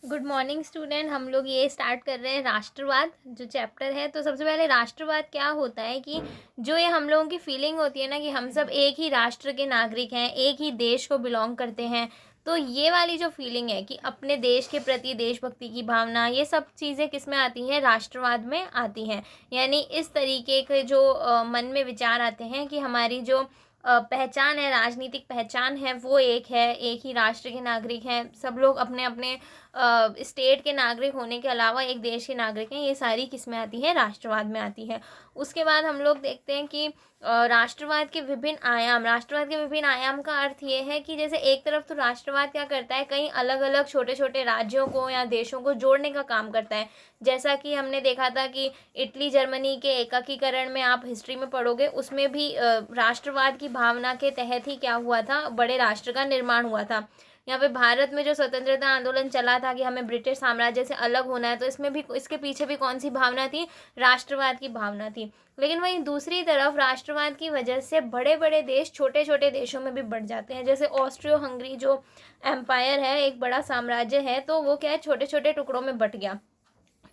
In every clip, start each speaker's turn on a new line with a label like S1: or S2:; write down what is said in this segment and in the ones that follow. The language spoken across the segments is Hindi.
S1: Good morning student. हम लोग ये स्टार्ट कर रहे हैं राष्ट्रवाद जो चैप्टर है। तो सबसे पहले राष्ट्रवाद क्या होता है कि जो ये हम लोगों की फीलिंग होती है ना कि हम सब एक ही राष्ट्र के नागरिक हैं, एक ही देश को बिलोंग करते हैं। तो ये वाली जो फीलिंग है कि अपने देश के प्रति देशभक्ति की भावना, ये सब चीज़ें किस में आती हैं? राष्ट्रवाद में आती हैं। यानी इस तरीके के जो मन में विचार आते हैं कि हमारी जो पहचान है, राजनीतिक पहचान है, वो एक है, एक ही राष्ट्र के नागरिक हैं, सब लोग अपने अपने स्टेट के नागरिक होने के अलावा एक देश के नागरिक हैं। ये सारी किस में आती है? राष्ट्रवाद में आती है। उसके बाद हम लोग देखते हैं कि राष्ट्रवाद के विभिन्न आयाम। राष्ट्रवाद के विभिन्न आयाम का अर्थ ये है कि जैसे एक तरफ तो राष्ट्रवाद क्या करता है, कई अलग अलग छोटे छोटे राज्यों को या देशों को जोड़ने का काम करता है। जैसा कि हमने देखा था कि इटली जर्मनी के एकाकीकरण में आप हिस्ट्री में पढ़ोगे, उसमें भी राष्ट्रवाद की भावना के तहत ही क्या हुआ था? बड़े राष्ट्र का निर्माण हुआ था। यहाँ पे भारत में जो स्वतंत्रता आंदोलन चला था कि हमें ब्रिटिश साम्राज्य से अलग होना है, तो इसमें भी, इसके पीछे भी कौन सी भावना थी? राष्ट्रवाद की भावना थी। लेकिन वहीं दूसरी तरफ राष्ट्रवाद की वजह से बड़े बड़े देश छोटे छोटे देशों में भी बढ़ जाते हैं। जैसे ऑस्ट्रियो हंगरी जो एम्पायर है, एक बड़ा साम्राज्य है, तो वो क्या है? छोटे छोटे टुकड़ों में बट गया।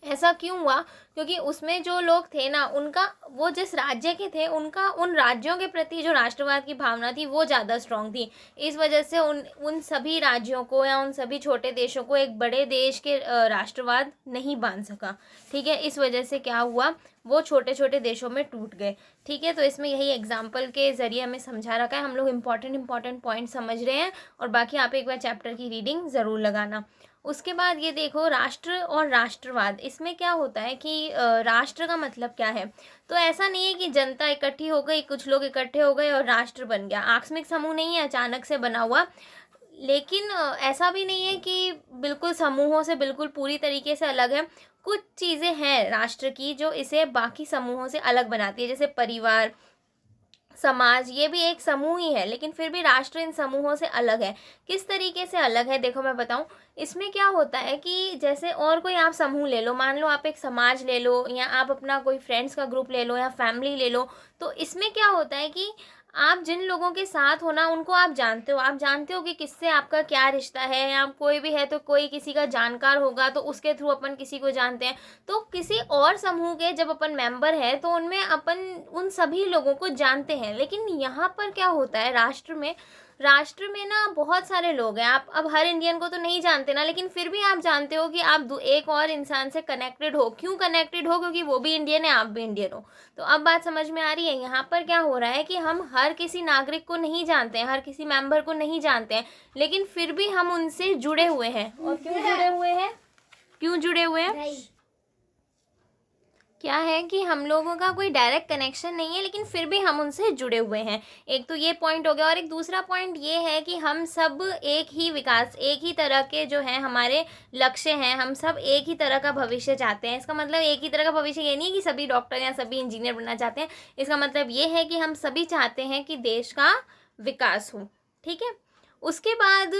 S1: ऐसा क्यों हुआ? क्योंकि उसमें जो लोग थे ना, उनका, वो जिस राज्य के थे, उनका उन राज्यों के प्रति जो राष्ट्रवाद की भावना थी वो ज़्यादा स्ट्रांग थी। इस वजह से उन सभी राज्यों को या उन सभी छोटे देशों को एक बड़े देश के राष्ट्रवाद नहीं बांध सका। ठीक है, इस वजह से क्या हुआ? वो छोटे छोटे देशों में टूट गए। ठीक है, तो इसमें यही एग्जाम्पल के ज़रिए हमें समझा रखा है। हम लोग इंपॉर्टेंट पॉइंट समझ रहे हैं, और बाकी आप एक बार चैप्टर की रीडिंग ज़रूर लगाना। उसके बाद ये देखो, राष्ट्र और राष्ट्रवाद, इसमें क्या होता है कि राष्ट्र का मतलब क्या है? तो ऐसा नहीं है कि जनता इकट्ठी हो गई, कुछ लोग इकट्ठे हो गए और राष्ट्र बन गया। आकस्मिक समूह नहीं है अचानक से बना हुआ। लेकिन ऐसा भी नहीं है कि बिल्कुल समूहों से बिल्कुल पूरी तरीके से अलग है। कुछ चीज़ें हैं राष्ट्र की जो इसे बाकी समूहों से अलग बनाती है, जैसे परिवार, समाज, ये भी एक समूह ही है, लेकिन फिर भी राष्ट्र इन समूहों से अलग है। किस तरीके से अलग है? देखो मैं बताऊं। इसमें क्या होता है कि जैसे और कोई आप समूह ले लो, मान लो आप एक समाज ले लो, या आप अपना कोई फ्रेंड्स का ग्रुप ले लो, या फैमिली ले लो। तो इसमें क्या होता है कि आप जिन लोगों के साथ हो ना, उनको आप जानते हो। आप जानते हो कि किससे आपका क्या रिश्ता है, या कोई भी है तो कोई किसी का जानकार होगा, तो उसके थ्रू अपन किसी को जानते हैं। तो किसी और समूह के जब अपन मेंबर है, तो उनमें अपन उन सभी लोगों को जानते हैं। लेकिन यहाँ पर क्या होता है, राष्ट्र में ना बहुत सारे लोग हैं। आप अब हर इंडियन को तो नहीं जानते ना, लेकिन फिर भी आप जानते हो कि आप एक और इंसान से कनेक्टेड हो। क्यों कनेक्टेड हो? क्योंकि वो भी इंडियन है, आप भी इंडियन हो। तो अब बात समझ में आ रही है? यहाँ पर क्या हो रहा है कि हम हर किसी नागरिक को नहीं जानते हैं, हर किसी मेंबर को नहीं जानते हैं, लेकिन फिर भी हम उनसे जुड़े हुए हैं। और क्यों जुड़े हुए हैं? क्यों जुड़े हुए हैं? क्या है कि हम लोगों का कोई डायरेक्ट कनेक्शन नहीं है, लेकिन फिर भी हम उनसे जुड़े हुए हैं। एक तो ये पॉइंट हो गया, और एक दूसरा पॉइंट ये है कि हम सब एक ही विकास, एक ही तरह के जो है हमारे लक्ष्य हैं। हम सब एक ही तरह का भविष्य चाहते हैं। इसका मतलब एक ही तरह का भविष्य ये नहीं है कि सभी डॉक्टर या सभी इंजीनियर बनना चाहते हैं। इसका मतलब ये है कि हम सभी चाहते हैं कि देश का विकास हो। ठीक है, उसके बाद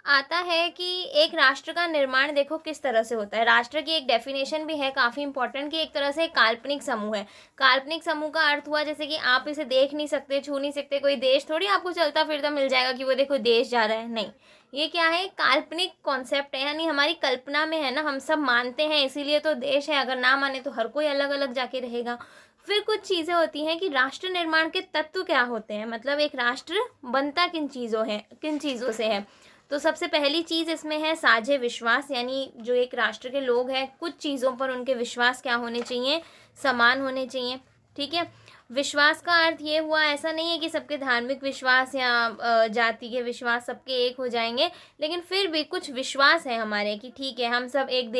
S1: आता है कि एक राष्ट्र का निर्माण देखो किस तरह से होता है। राष्ट्र की एक डेफिनेशन भी है काफ़ी इंपॉर्टेंट, कि एक तरह से काल्पनिक समूह है। काल्पनिक समूह का अर्थ हुआ जैसे कि आप इसे देख नहीं सकते, छू नहीं सकते। कोई देश थोड़ी आपको चलता फिरता मिल जाएगा कि वो देखो देश जा रहा है, नहीं। ये क्या है? काल्पनिक कॉन्सेप्ट है, यानी हमारी कल्पना में है ना, हम सब मानते हैं इसीलिए तो देश है। अगर ना माने तो हर कोई अलग अलग जाके रहेगा। फिर कुछ चीज़ें होती हैं कि राष्ट्र निर्माण के तत्व क्या होते हैं, मतलब एक राष्ट्र बनता किन चीज़ों से है। तो सबसे पहली चीज़ इसमें है साझे विश्वास, यानी जो एक राष्ट्र के लोग हैं, कुछ चीज़ों पर उनके विश्वास क्या होने चाहिए? समान होने चाहिए। ठीक है, विश्वास का अर्थ ये हुआ, ऐसा नहीं है कि सबके धार्मिक विश्वास या जाति के विश्वास सबके एक हो जाएंगे, लेकिन फिर भी कुछ विश्वास है हमारे कि ठीक है, हम सब एक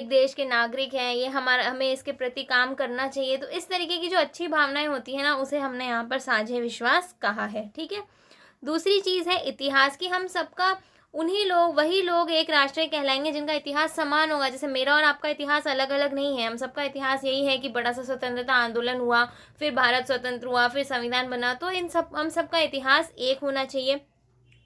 S1: देश के नागरिक हैं, ये हमें इसके प्रति काम करना चाहिए। तो इस तरीके की जो अच्छी भावनाएं होती हैं ना, उसे हमने यहाँ पर साझे विश्वास कहा है। ठीक है, दूसरी चीज़ है इतिहास की। हम सबका वही लोग एक राष्ट्र कहलाएंगे जिनका इतिहास समान होगा। जैसे मेरा और आपका इतिहास अलग अलग नहीं है, हम सबका इतिहास यही है कि बड़ा सा स्वतंत्रता आंदोलन हुआ, फिर भारत स्वतंत्र हुआ, फिर संविधान बना। तो हम सबका इतिहास एक होना चाहिए।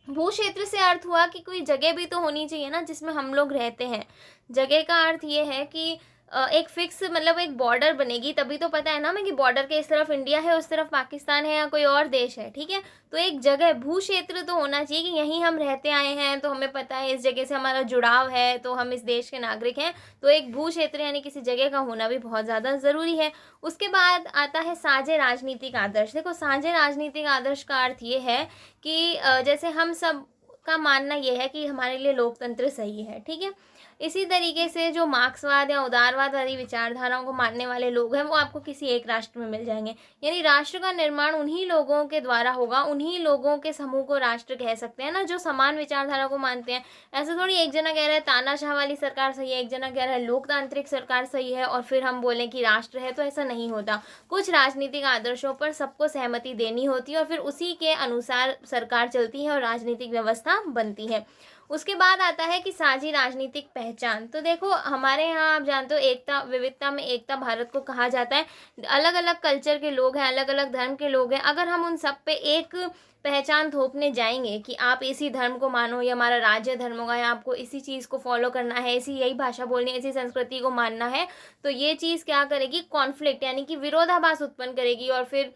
S1: भू क्षेत्र से अर्थ हुआ कि कोई जगह भी तो होनी चाहिए ना जिसमें हम लोग रहते हैं। जगह का अर्थ ये है कि एक फिक्स मतलब एक बॉर्डर बनेगी, तभी तो पता है ना हमें कि बॉर्डर के इस तरफ इंडिया है, उस तरफ पाकिस्तान है या कोई और देश है, ठीक है। तो एक जगह भू क्षेत्र तो होना चाहिए कि यहीं हम रहते आए हैं, तो हमें पता है इस जगह से हमारा जुड़ाव है, तो हम इस देश के नागरिक हैं। तो एक भू क्षेत्र यानी किसी जगह का होना भी बहुत ज़्यादा ज़रूरी है। उसके बाद आता है साझे राजनीतिक आदर्श। देखो, साझे राजनीतिक आदर्श का अर्थ ये है कि जैसे हम सब का मानना ये है कि हमारे लिए लोकतंत्र सही है, ठीक है। इसी तरीके से जो मार्क्सवाद या उदारवाद वाली विचारधाराओं को मानने वाले लोग हैं, वो आपको किसी एक राष्ट्र में मिल जाएंगे। यानी राष्ट्र का निर्माण उन्हीं लोगों के द्वारा होगा, उन्हीं लोगों के समूह को राष्ट्र कह सकते हैं ना, जो समान विचारधारा को मानते हैं। ऐसा थोड़ी एक जना कह रहा है तानाशाह वाली सरकार सही है, एक जना कह रहा है लोकतांत्रिक सरकार सही है, और फिर हम बोलें कि राष्ट्र है, तो ऐसा नहीं होता। कुछ राजनीतिक आदर्शों पर सबको सहमति देनी होती है और फिर उसी के अनुसार सरकार चलती है और राजनीतिक व्यवस्था बनती है। उसके बाद आता है कि साझी राजनीतिक पहचान। तो देखो, हमारे यहाँ आप जानते हो एकता विविधता में एकता भारत को कहा जाता है। अलग अलग कल्चर के लोग हैं, अलग अलग धर्म के लोग हैं, अगर हम उन सब पे एक पहचान थोपने जाएंगे कि आप इसी धर्म को मानो, ये हमारा राज्य धर्म होगा, या आपको इसी चीज़ को फॉलो करना है, इसी यही भाषा बोलनी है, इसी संस्कृति को मानना है, तो ये चीज़ क्या करेगी, कॉन्फ्लिक्ट यानी कि विरोधाभास उत्पन्न करेगी, और फिर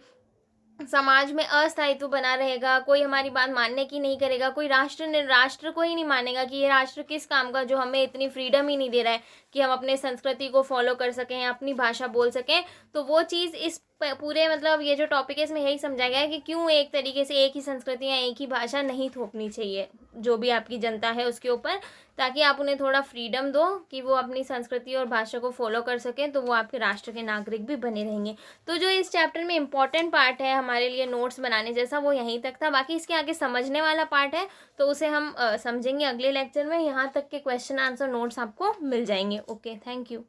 S1: समाज में अस्थायित्व बना रहेगा। कोई हमारी बात मानने की नहीं करेगा, कोई राष्ट्र को ही नहीं मानेगा कि ये राष्ट्र किस काम का, जो हमें इतनी फ्रीडम ही नहीं दे रहा है कि हम अपने संस्कृति को फॉलो कर सकें या अपनी भाषा बोल सकें। तो वो चीज़ इस पूरे मतलब ये जो टॉपिक है इसमें यही समझाया गया है कि क्यों एक तरीके से एक ही संस्कृति या एक ही भाषा नहीं थोपनी चाहिए जो भी आपकी जनता है उसके ऊपर, ताकि आप उन्हें थोड़ा फ्रीडम दो कि वो अपनी संस्कृति और भाषा को फॉलो कर सकें, तो वो आपके राष्ट्र के नागरिक भी बने रहेंगे। तो जो इस चैप्टर में इंपॉर्टेंट पार्ट है हमारे लिए नोट्स बनाने जैसा, वो यहीं तक था। बाकी इसके आगे समझने वाला पार्ट है, तो उसे हम समझेंगे अगले लेक्चर में। यहाँ तक के क्वेश्चन आंसर नोट्स आपको मिल जाएंगे। Okay, thank you.